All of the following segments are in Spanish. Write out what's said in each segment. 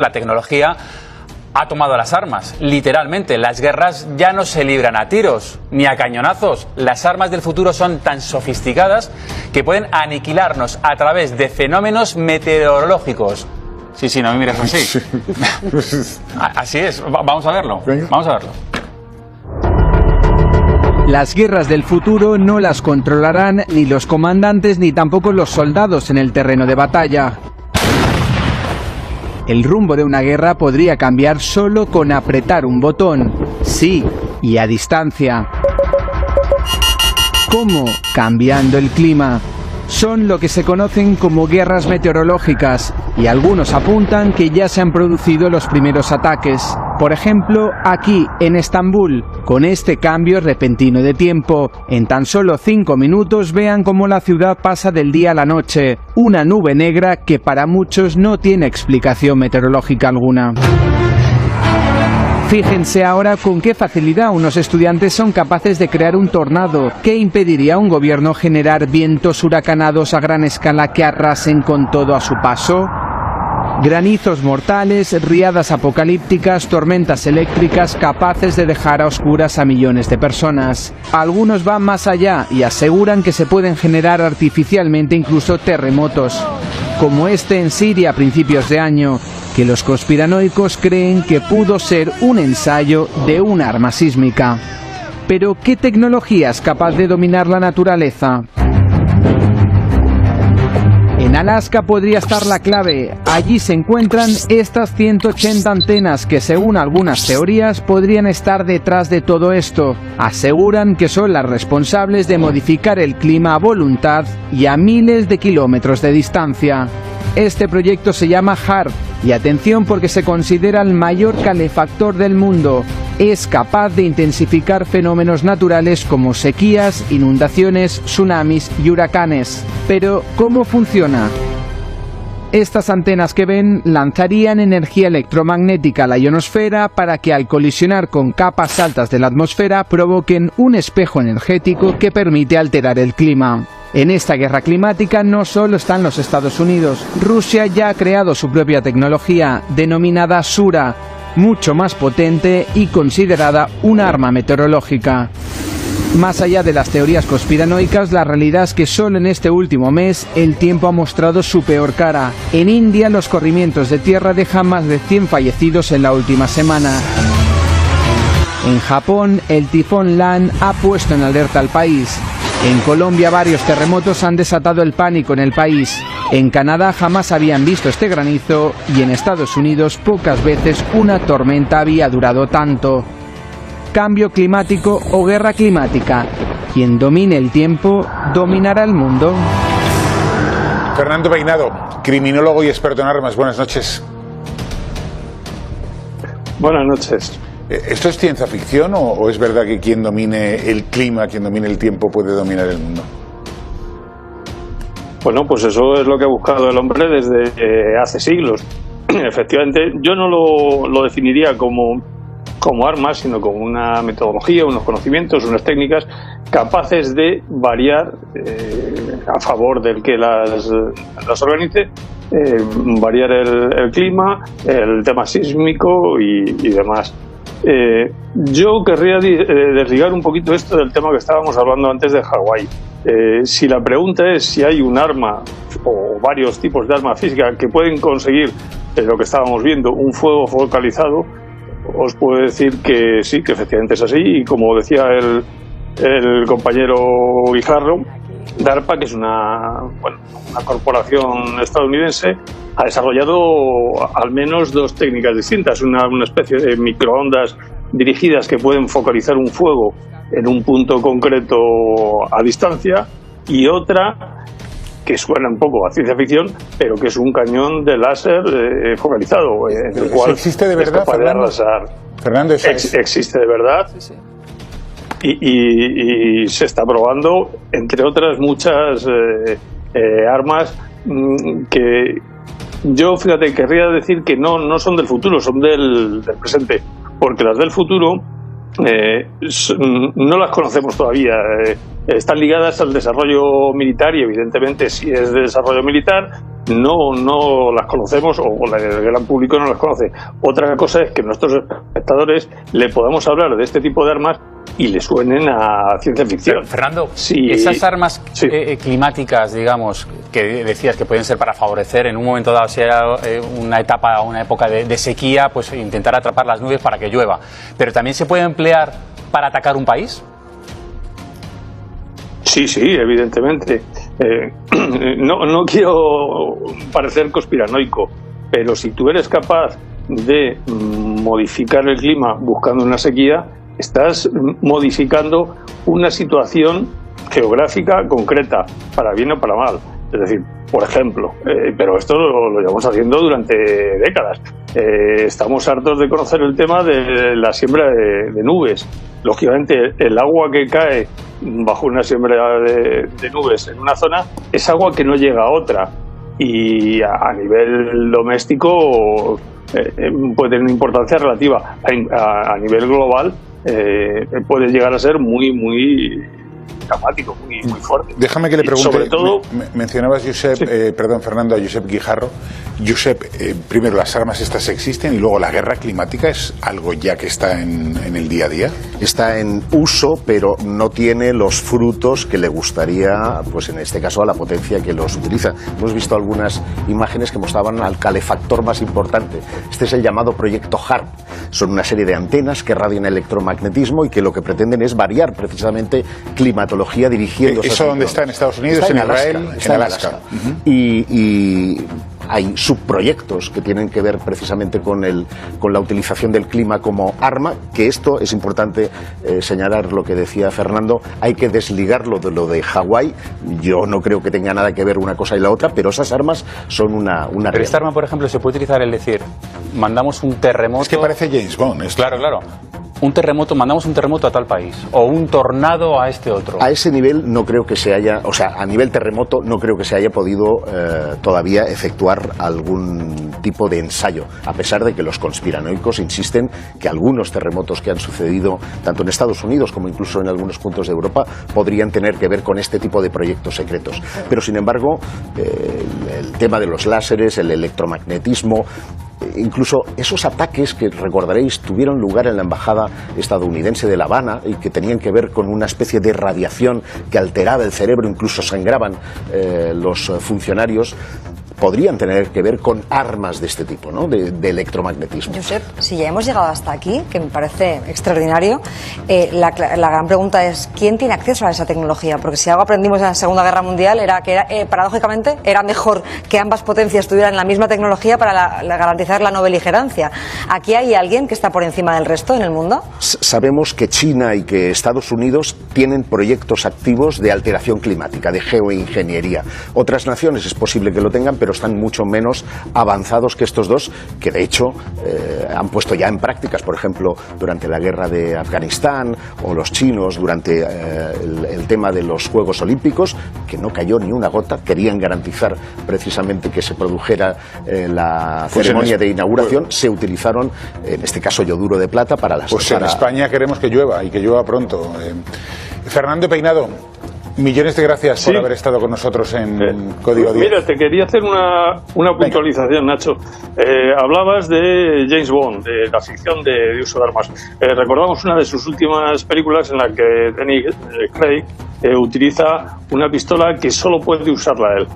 La tecnología ha tomado las armas, literalmente. Las guerras ya no se libran a tiros ni a cañonazos. Las armas del futuro son tan sofisticadas que pueden aniquilarnos a través de fenómenos meteorológicos. Sí, no me mires así. Así es, vamos a verlo. Vamos a verlo. Las guerras del futuro no las controlarán ni los comandantes ni tampoco los soldados en el terreno de batalla. El rumbo de una guerra podría cambiar solo con apretar un botón. Sí, y a distancia. ¿Cómo? Cambiando el clima. Son lo que se conocen como guerras meteorológicas, y algunos apuntan que ya se han producido los primeros ataques. Por ejemplo, aquí, en Estambul, con este cambio repentino de tiempo. En tan solo 5 minutos vean cómo la ciudad pasa del día a la noche. Una nube negra que para muchos no tiene explicación meteorológica alguna. Fíjense ahora con qué facilidad unos estudiantes son capaces de crear un tornado. ¿Qué impediría a un gobierno generar vientos huracanados a gran escala que arrasen con todo a su paso? Granizos mortales, riadas apocalípticas, tormentas eléctricas capaces de dejar a oscuras a millones de personas. Algunos van más allá y aseguran que se pueden generar artificialmente incluso terremotos, como este en Siria a principios de año, que los conspiranoicos creen que pudo ser un ensayo de un arma sísmica. Pero ¿qué tecnología es capaz de dominar la naturaleza? En Alaska podría estar la clave. Allí se encuentran estas 180 antenas que, según algunas teorías, podrían estar detrás de todo esto. Aseguran que son las responsables de modificar el clima a voluntad y a miles de kilómetros de distancia. Este proyecto se llama HAARP, y atención porque se considera el mayor calefactor del mundo. Es capaz de intensificar fenómenos naturales como sequías, inundaciones, tsunamis y huracanes. Pero, ¿cómo funciona? Estas antenas que ven lanzarían energía electromagnética a la ionosfera para que al colisionar con capas altas de la atmósfera provoquen un espejo energético que permite alterar el clima. En esta guerra climática no solo están los Estados Unidos. Rusia ya ha creado su propia tecnología, denominada Sura, mucho más potente y considerada un arma meteorológica. Más allá de las teorías conspiranoicas, la realidad es que solo en este último mes el tiempo ha mostrado su peor cara. En India, los corrimientos de tierra dejan más de 100 fallecidos en la última semana. En Japón, el tifón Lan ha puesto en alerta al país. En Colombia, varios terremotos han desatado el pánico en el país. En Canadá jamás habían visto este granizo y en Estados Unidos pocas veces una tormenta había durado tanto. Cambio climático o guerra climática. Quien domine el tiempo, dominará el mundo. Fernando Peinado, criminólogo y experto en armas. Buenas noches. Buenas noches. ¿Esto es ciencia ficción o es verdad que quien domine el clima, quien domine el tiempo puede dominar el mundo? Bueno, pues eso es lo que ha buscado el hombre desde hace siglos. Efectivamente, yo no lo definiría como armas, sino como una metodología, unos conocimientos, unas técnicas capaces de variar a favor del que las organice, variar el clima, el tema sísmico y demás. Yo querría desligar un poquito esto del tema que estábamos hablando antes de Hawái. Si la pregunta es si hay un arma o varios tipos de arma física que pueden conseguir lo que estábamos viendo, un fuego focalizado, os puedo decir que sí, que efectivamente es así, y como decía el compañero Guijarro, DARPA, que es una corporación estadounidense, ha desarrollado al menos dos técnicas distintas, una especie de microondas dirigidas que pueden focalizar un fuego en un punto concreto a distancia, y otra que suena un poco a ciencia ficción, pero que es un cañón de láser focalizado, en el cual ¿existe de verdad, es capaz de arrasar. Fernando, existe de verdad. Sí. Y se está probando, entre otras muchas armas que yo, fíjate, querría decir que no son del futuro, son del presente, porque las del futuro no las conocemos todavía. Están ligadas al desarrollo militar y evidentemente si es de desarrollo militar no las conocemos o el gran público no las conoce. Otra cosa es que nuestros espectadores le podamos hablar de este tipo de armas y le suenen a ciencia ficción. Pero, Fernando, sí, esas armas sí. climáticas, digamos, que decías que pueden ser para favorecer en un momento dado, si era una época de sequía, pues intentar atrapar las nubes para que llueva. Pero también se puede emplear para atacar un país. Sí, evidentemente. No quiero parecer conspiranoico, pero si tú eres capaz de modificar el clima buscando una sequía, estás modificando una situación geográfica concreta, para bien o para mal. Es decir, por ejemplo, pero esto lo llevamos haciendo durante décadas. Estamos hartos de conocer el tema de la siembra de nubes. Lógicamente, el agua que cae bajo una siembra de nubes en una zona es agua que no llega a otra. Y a nivel doméstico puede tener una importancia relativa. A nivel global puede llegar a ser muy dramático, muy fuerte. Déjame que le pregunte, sobre todo, mencionabas, Josep, sí. Fernando, a Josep Guijarro. Josep, primero, las armas estas existen y luego la guerra climática es algo ya que está en el día a día. Está en uso, pero no tiene los frutos que le gustaría, pues en este caso, a la potencia que los utiliza. Hemos visto algunas imágenes que mostraban al calefactor más importante. Este es el llamado proyecto HARP. Son una serie de antenas que radian electromagnetismo y que lo que pretenden es variar precisamente climatología dirigiéndose. ¿Eso dónde está? ¿En Estados Unidos? Está ¿En Alaska, Israel? está en Alaska. Uh-huh. Y hay subproyectos que tienen que ver precisamente con la utilización del clima como arma, que esto es importante señalar lo que decía Fernando, hay que desligarlo de lo de Hawái. Yo no creo que tenga nada que ver una cosa y la otra, pero esas armas son una Pero esta arma, por ejemplo, se puede utilizar, es decir, mandamos un terremoto... Es que parece James Bond. Claro. Mandamos un terremoto a tal país, o un tornado a este otro. A ese nivel no creo que se haya, o sea, a nivel terremoto no creo que se haya podido todavía efectuar algún tipo de ensayo, a pesar de que los conspiranoicos insisten que algunos terremotos que han sucedido tanto en Estados Unidos como incluso en algunos puntos de Europa podrían tener que ver con este tipo de proyectos secretos. Pero sin embargo, el tema de los láseres, el electromagnetismo, incluso esos ataques que recordaréis tuvieron lugar en la embajada estadounidense de La Habana y que tenían que ver con una especie de radiación que alteraba el cerebro, incluso sangraban los funcionarios, podrían tener que ver con armas de este tipo, ¿no? de electromagnetismo. Josep, si ya hemos llegado hasta aquí, que me parece extraordinario, la gran pregunta es ¿quién tiene acceso a esa tecnología? Porque si algo aprendimos en la Segunda Guerra Mundial era que paradójicamente era mejor que ambas potencias tuvieran la misma tecnología para garantizar la no beligerancia. ¿Aquí hay alguien que está por encima del resto en el mundo? Sabemos que China y que Estados Unidos tienen proyectos activos de alteración climática, de geoingeniería. Otras naciones es posible que lo tengan, pero están mucho menos avanzados que estos dos, que de hecho han puesto ya en prácticas, por ejemplo, durante la guerra de Afganistán, o los chinos durante el tema de los Juegos Olímpicos, que no cayó ni una gota. Querían garantizar precisamente que se produjera la ceremonia de inauguración. Se utilizaron, en este caso, yoduro de plata para las... Pues en España queremos que llueva, y que llueva pronto. Fernando Peinado, millones de gracias por haber estado con nosotros en Código 10. Mira, te quería hacer una puntualización, Nacho. Hablabas de James Bond, de la ficción de uso de armas. Recordamos una de sus últimas películas en la que Daniel Craig utiliza una pistola que solo puede usarla él.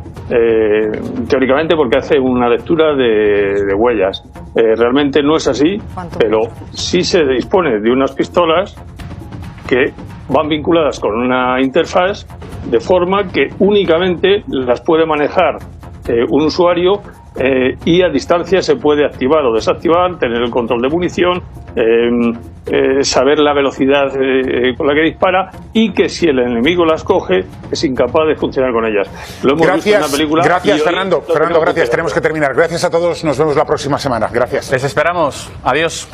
Teóricamente porque hace una lectura de huellas. Realmente no es así, pero sí se dispone de unas pistolas que van vinculadas con una interfaz de forma que únicamente las puede manejar un usuario y a distancia se puede activar o desactivar, tener el control de munición, saber la velocidad con la que dispara, y que si el enemigo las coge es incapaz de funcionar con ellas. Lo hemos visto en una película. Gracias, Fernando. Fernando, gracias. Tenemos que terminar. Gracias a todos. Nos vemos la próxima semana. Gracias. Les esperamos. Adiós.